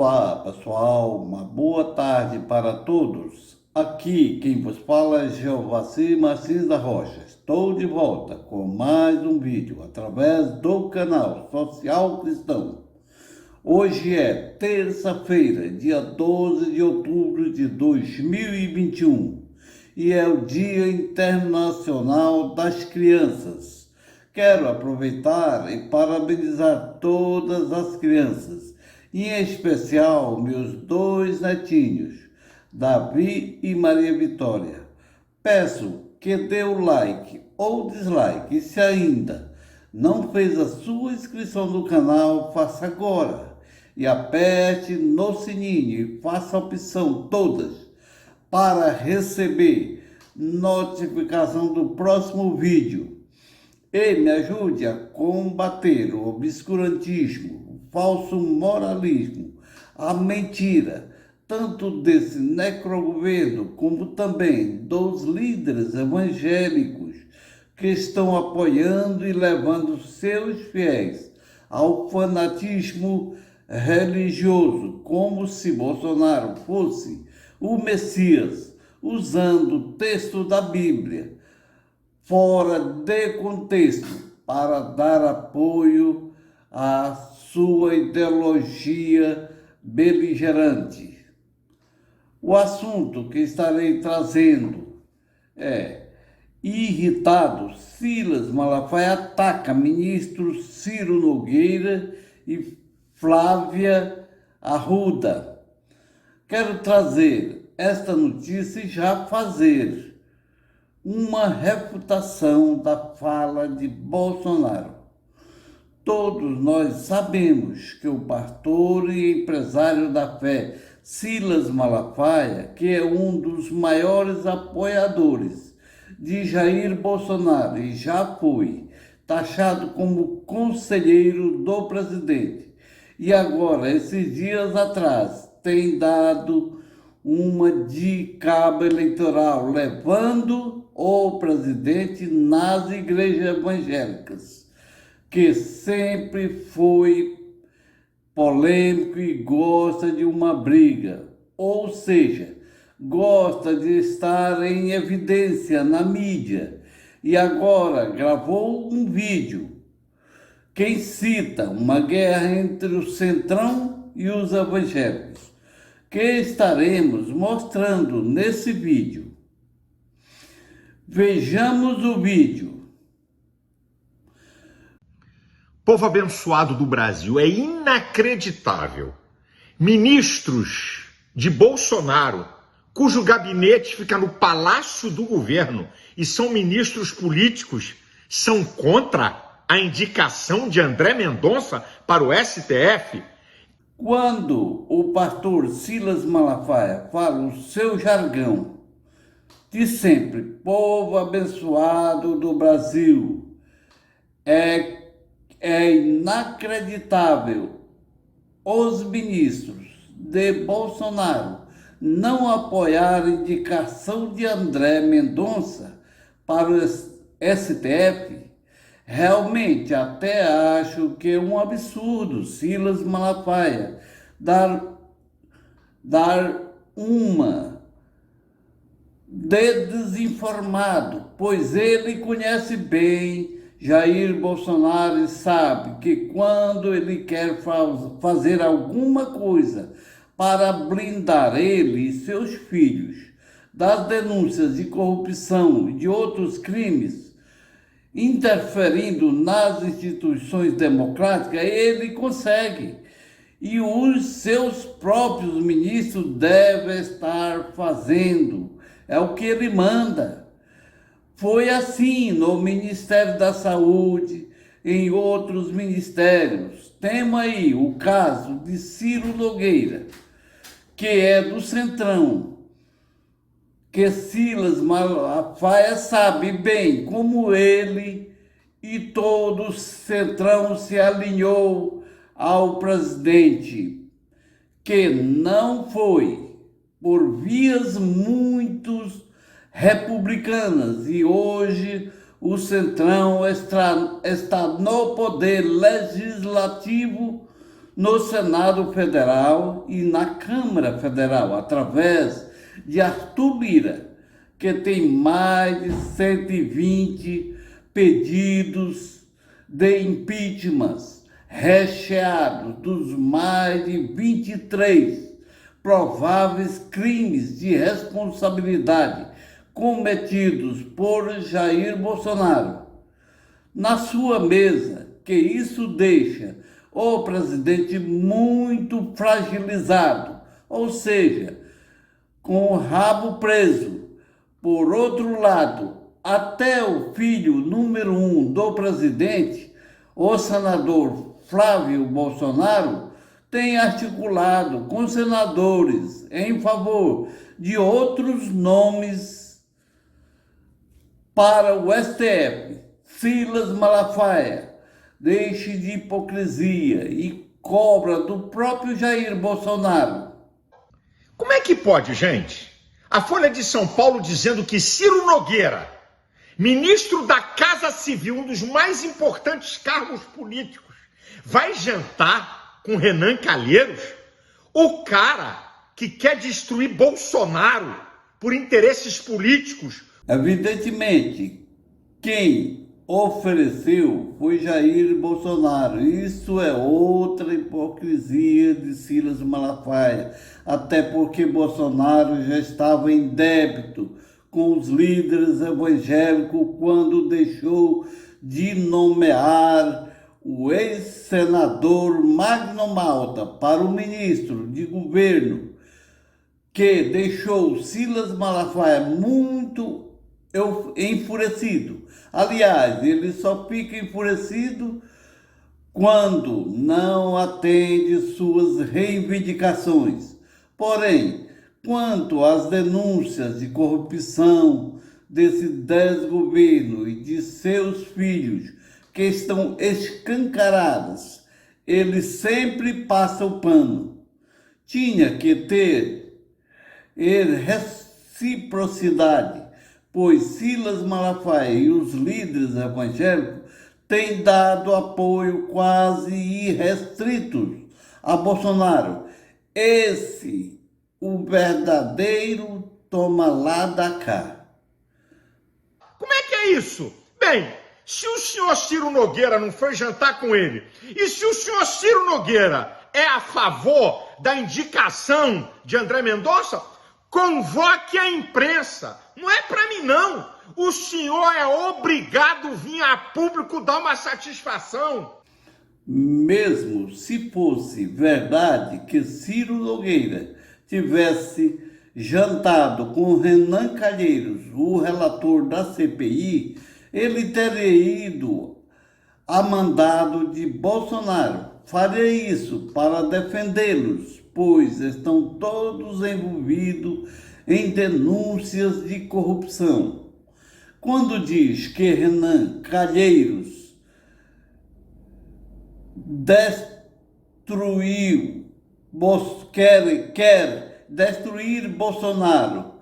Olá, pessoal, uma boa tarde para todos. Aqui quem vos fala é Geovaci Martins da Rocha. Estou de volta com mais um vídeo através do canal Social Cristão. Hoje é terça-feira, dia 12 de outubro de 2021 e é o Dia Internacional das Crianças. Quero aproveitar e parabenizar todas as crianças, em especial meus dois netinhos, Davi e Maria Vitória. Peço que dê o like ou dislike e se ainda não fez a sua inscrição no canal, faça agora. E aperte no sininho e faça a opção todas para receber notificação do próximo vídeo. E me ajude a combater o obscurantismo, o falso moralismo, a mentira, tanto desse necrogoverno como também dos líderes evangélicos que estão apoiando e levando seus fiéis ao fanatismo religioso, como se Bolsonaro fosse o Messias, usando o texto da Bíblia fora de contexto para dar apoio à sua ideologia beligerante. O assunto que estarei trazendo é: irritado, Silas Malafaia ataca ministros Ciro Nogueira e Flávia Arruda. Quero trazer esta notícia e já fazer uma refutação da fala de Bolsonaro. Todos nós sabemos que o pastor e empresário da fé, Silas Malafaia, que é um dos maiores apoiadores de Jair Bolsonaro e já foi taxado como conselheiro do presidente, e agora, esses dias atrás, tem dado uma de cabo eleitoral, levando o presidente nas igrejas evangélicas, que sempre foi polêmico e gosta de uma briga, ou seja, gosta de estar em evidência na mídia, e agora gravou um vídeo que incita uma guerra entre o Centrão e os evangélicos, que estaremos mostrando nesse vídeo. Vejamos o vídeo. Povo abençoado do Brasil, é inacreditável. Ministros de Bolsonaro, cujo gabinete fica no Palácio do Governo e são ministros políticos, são contra a indicação de André Mendonça para o STF. Quando o pastor Silas Malafaia fala o seu jargão de sempre, povo abençoado do Brasil, é inacreditável os ministros de Bolsonaro não apoiar a indicação de André Mendonça para o STF. Realmente, até acho que é um absurdo Silas Malafaia dar uma de desinformado, pois ele conhece bem Jair Bolsonaro e sabe que quando ele quer fazer alguma coisa para blindar ele e seus filhos das denúncias de corrupção e de outros crimes, interferindo nas instituições democráticas, ele consegue. E os seus próprios ministros devem estar fazendo. É o que ele manda. Foi assim no Ministério da Saúde, em outros ministérios. Temos aí o caso de Ciro Nogueira, que é do Centrão, que Silas Malafaia sabe bem como ele e todo o Centrão se alinhou ao presidente, que não foi por vias muito republicanas, e hoje o Centrão está no poder legislativo no Senado Federal e na Câmara Federal, através de Arthur Lira, que tem mais de 120 pedidos de impeachment recheados dos mais de 23 prováveis crimes de responsabilidade cometidos por Jair Bolsonaro na sua mesa, que isso deixa o presidente muito fragilizado, ou seja, com o rabo preso. Por outro lado, até o filho número 1 do presidente, o senador Flávio Bolsonaro, tem articulado com senadores em favor de outros nomes para o STF. Silas Malafaia deixe de hipocrisia e cobra do próprio Jair Bolsonaro. Como é que pode, gente? A Folha de São Paulo dizendo que Ciro Nogueira, ministro da Casa Civil, um dos mais importantes cargos políticos, vai jantar com Renan Calheiros, o cara que quer destruir Bolsonaro por interesses políticos. Evidentemente, quem ofereceu foi Jair Bolsonaro. Isso é outra hipocrisia de Silas Malafaia, até porque Bolsonaro já estava em débito com os líderes evangélicos quando deixou de nomear o ex-senador Magno Malta para o ministro de governo, que deixou Silas Malafaia muito enfurecido. Aliás, ele só fica enfurecido quando não atende suas reivindicações. Porém, quanto às denúncias de corrupção desse desgoverno e de seus filhos, que estão escancaradas, ele sempre passa o pano. Tinha que ter reciprocidade, pois Silas Malafaia e os líderes evangélicos têm dado apoio quase irrestrito a Bolsonaro. Esse, o verdadeiro toma lá da cá. Como é que é isso? Bem, se o senhor Ciro Nogueira não foi jantar com ele, e se o senhor Ciro Nogueira é a favor da indicação de André Mendonça, convoque a imprensa. Não é para mim, não. O senhor é obrigado a vir a público dar uma satisfação. Mesmo se fosse verdade que Ciro Nogueira tivesse jantado com Renan Calheiros, o relator da CPI, ele teria ido a mandado de Bolsonaro. Faria isso para defendê-los, pois estão todos envolvidos em denúncias de corrupção. Quando diz que Renan Calheiros quer destruir Bolsonaro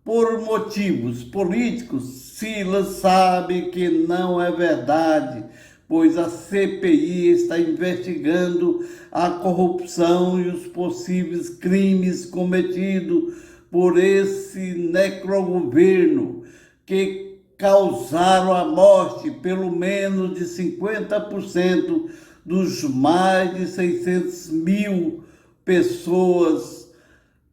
por motivos políticos, Silas sabe que não é verdade, pois a CPI está investigando a corrupção e os possíveis crimes cometidos por esse necrogoverno, que causaram a morte pelo menos de 50% dos mais de 600 mil pessoas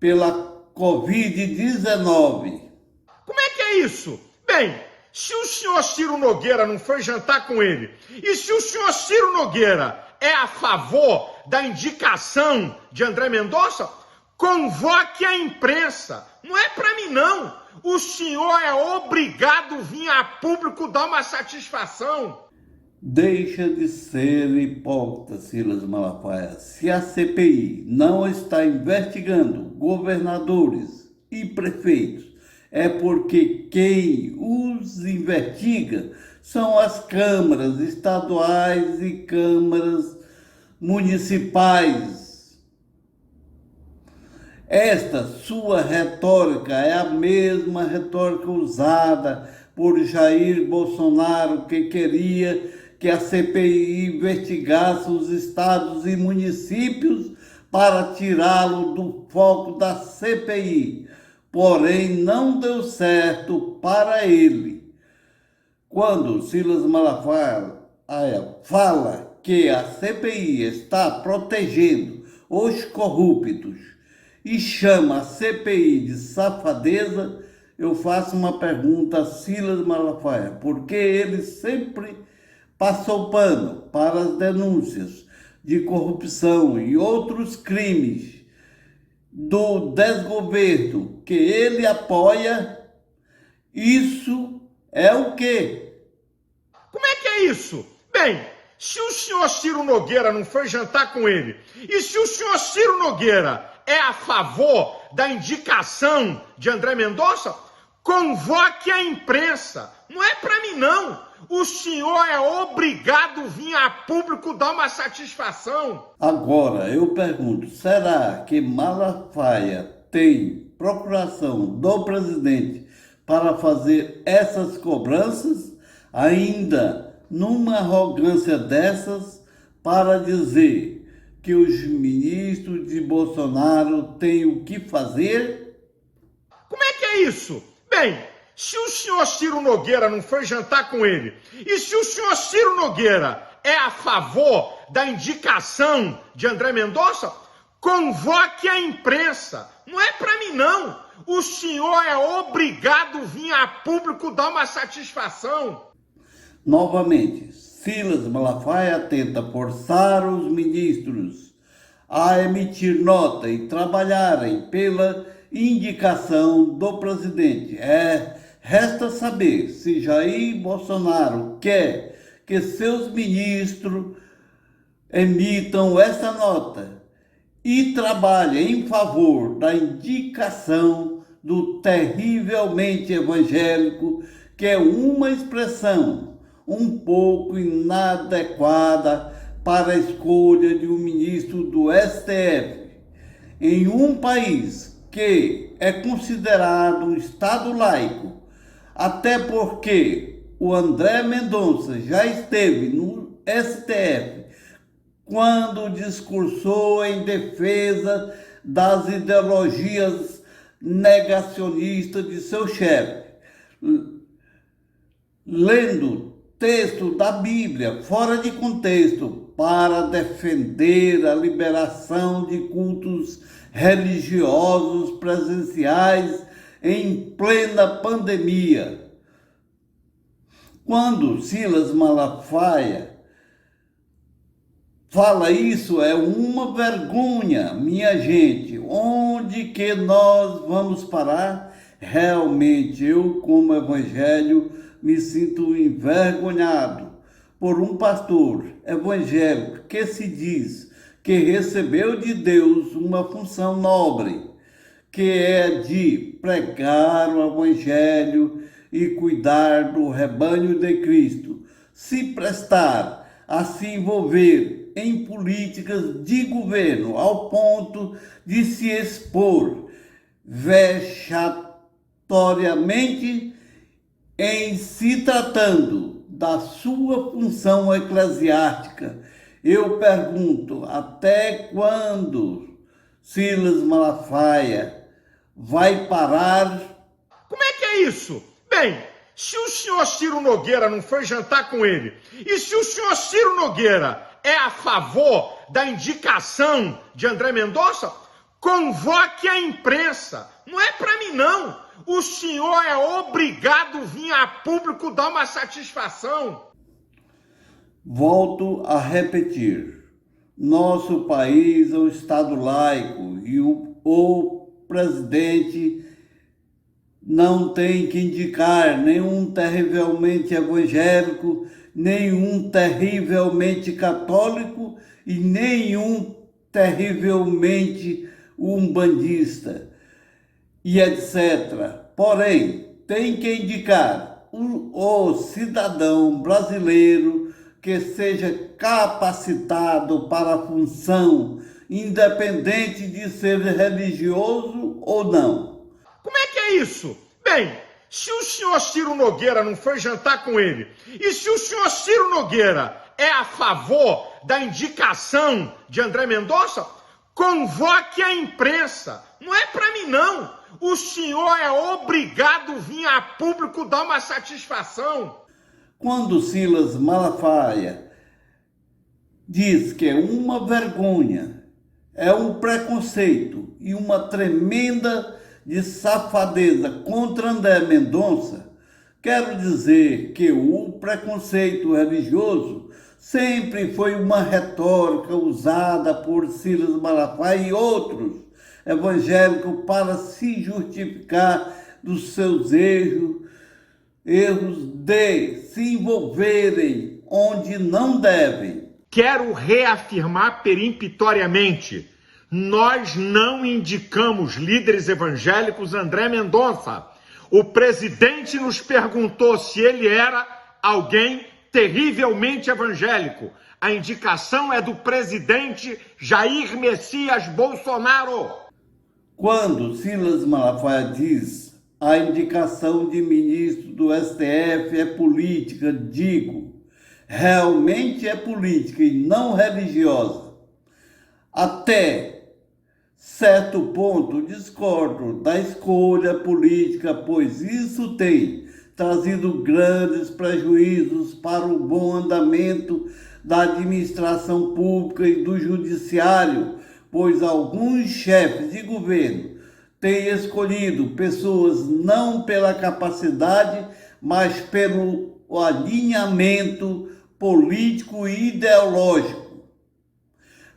pela Covid-19. Como é que é isso? Bem, se o senhor Ciro Nogueira não foi jantar com ele, e se o senhor Ciro Nogueira é a favor da indicação de André Mendonça, convoque a imprensa. Não é para mim, não. O senhor é obrigado a vir a público dar uma satisfação. Deixa de ser hipócrita, Silas Malafaia. Se a CPI não está investigando governadores e prefeitos, é porque quem os investiga são as câmaras estaduais e câmaras municipais. Esta sua retórica é a mesma retórica usada por Jair Bolsonaro, que queria que a CPI investigasse os estados e municípios para tirá-lo do foco da CPI, porém não deu certo para ele. Quando Silas Malafaia fala que a CPI está protegendo os corruptos e chama a CPI de safadeza, eu faço uma pergunta a Silas Malafaia: por que ele sempre passou pano para as denúncias de corrupção e outros crimes do desgoverno que ele apoia? Isso é o quê? Como é que é isso? Bem, se o senhor Ciro Nogueira não foi jantar com ele, e se o senhor Ciro Nogueira é a favor da indicação de André Mendonça, convoque a imprensa. Não é para mim, não. O senhor é obrigado a vir a público dar uma satisfação. Agora, eu pergunto, será que Malafaia tem procuração do presidente para fazer essas cobranças? Ainda numa arrogância dessas, para dizer que os ministros de Bolsonaro têm o que fazer? Como é que é isso? Bem, se o senhor Ciro Nogueira não foi jantar com ele, e se o senhor Ciro Nogueira é a favor da indicação de André Mendonça, convoque a imprensa. Não é para mim, não. O senhor é obrigado a vir a público dar uma satisfação. Novamente, Silas Malafaia tenta forçar os ministros a emitir nota e trabalharem pela indicação do presidente. Resta saber se Jair Bolsonaro quer que seus ministros emitam essa nota e trabalhem em favor da indicação do terrivelmente evangélico, que é uma expressão um pouco inadequada para a escolha de um ministro do STF. Em um país que é considerado um Estado laico, até porque o André Mendonça já esteve no STF quando discursou em defesa das ideologias negacionistas de seu chefe, lendo texto da Bíblia fora de contexto para defender a liberação de cultos religiosos presenciais em plena pandemia. Quando Silas Malafaia fala isso, é uma vergonha, minha gente. Onde que nós vamos parar? Realmente, eu, como evangelho, me sinto envergonhado por um pastor evangélico que se diz que recebeu de Deus uma função nobre, que é de pregar o evangelho e cuidar do rebanho de Cristo, se prestar a se envolver em políticas de governo ao ponto de se expor vexatoriamente em se tratando da sua função eclesiástica. Eu pergunto, até quando Silas Malafaia vai parar? Como é que é isso? Bem, se o senhor Ciro Nogueira não foi jantar com ele, e se o senhor Ciro Nogueira é a favor da indicação de André Mendonça, convoque a imprensa. Não é para mim, não. O senhor é obrigado a vir a público dar uma satisfação. Volto a repetir, nosso país é um Estado laico e o presidente não tem que indicar nenhum terrivelmente evangélico, nenhum terrivelmente católico e nenhum terrivelmente umbandista e etc. Porém, tem que indicar o cidadão brasileiro que seja capacitado para a função, independente de ser religioso ou não. Como é que é isso? Bem, Se o senhor Ciro Nogueira não foi jantar com ele, e se o senhor Ciro Nogueira é a favor da indicação de André Mendonça, convoque a imprensa. Não é para mim, não. O senhor é obrigado a vir a público dar uma satisfação. Quando Silas Malafaia diz que é uma vergonha, é um preconceito e uma tremenda de safadeza contra André Mendonça, quero dizer que o preconceito religioso sempre foi uma retórica usada por Silas Malafaia e outros evangélicos para se justificar dos seus erros de se envolverem onde não devem. Quero reafirmar peremptoriamente: nós não indicamos líderes evangélicos André Mendonça. O presidente nos perguntou se ele era alguém terrivelmente evangélico. A indicação é do presidente Jair Messias Bolsonaro. Quando Silas Malafaia diz a indicação de ministro do STF é política, digo, realmente é política e não religiosa. Até certo ponto discordo da escolha política, pois isso tem trazido grandes prejuízos para o bom andamento da administração pública e do judiciário, pois alguns chefes de governo têm escolhido pessoas não pela capacidade, mas pelo alinhamento político e ideológico.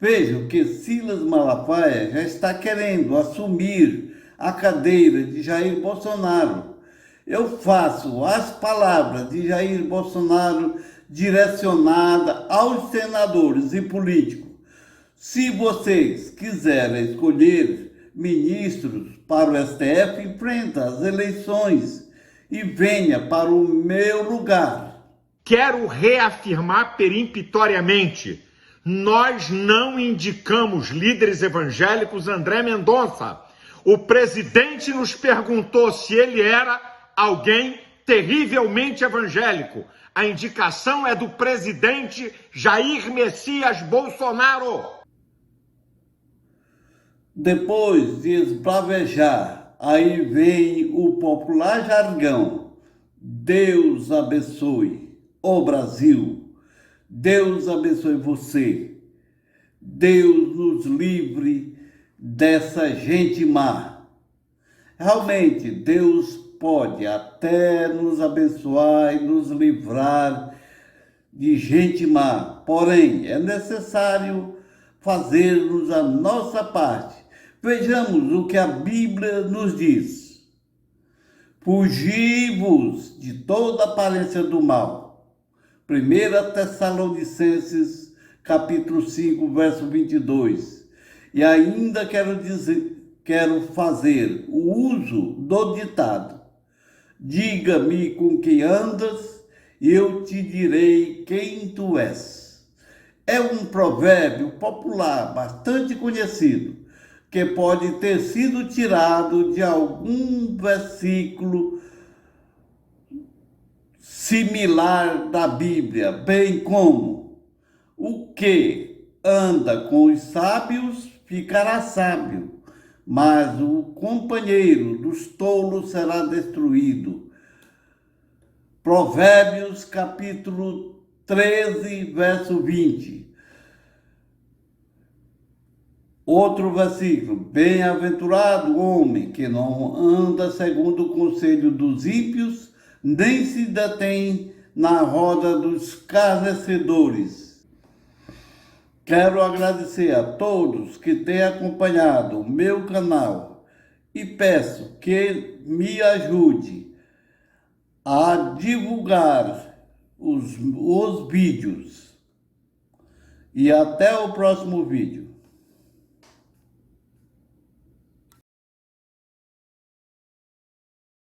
Vejo que Silas Malafaia já está querendo assumir a cadeira de Jair Bolsonaro. Eu faço as palavras de Jair Bolsonaro direcionadas aos senadores e políticos. Se vocês quiserem escolher ministros para o STF, enfrenta as eleições e venha para o meu lugar. Quero reafirmar peremptoriamente: nós não indicamos líderes evangélicos André Mendonça. O presidente nos perguntou se ele era alguém terrivelmente evangélico. A indicação é do presidente Jair Messias Bolsonaro. Depois de esbravejar, aí vem o popular jargão: Deus abençoe o Brasil, Deus abençoe você, Deus nos livre dessa gente má. Realmente, Deus pode até nos abençoar e nos livrar de gente má, porém é necessário fazermos a nossa parte. Vejamos o que a Bíblia nos diz: fugi-vos de toda aparência do mal. 1 Tessalonicenses capítulo 5, verso 22. E ainda quero fazer o uso do ditado: diga-me com quem andas e eu te direi quem tu és. É um provérbio popular bastante conhecido, que pode ter sido tirado de algum versículo similar da Bíblia, bem como: o que anda com os sábios ficará sábio, mas o companheiro dos tolos será destruído. Provérbios capítulo 13, verso 20. Outro versículo: bem-aventurado o homem que não anda segundo o conselho dos ímpios, nem se detém na roda dos escarnecedores. Quero agradecer a todos que têm acompanhado o meu canal e peço que me ajude a divulgar os vídeos. E até o próximo vídeo.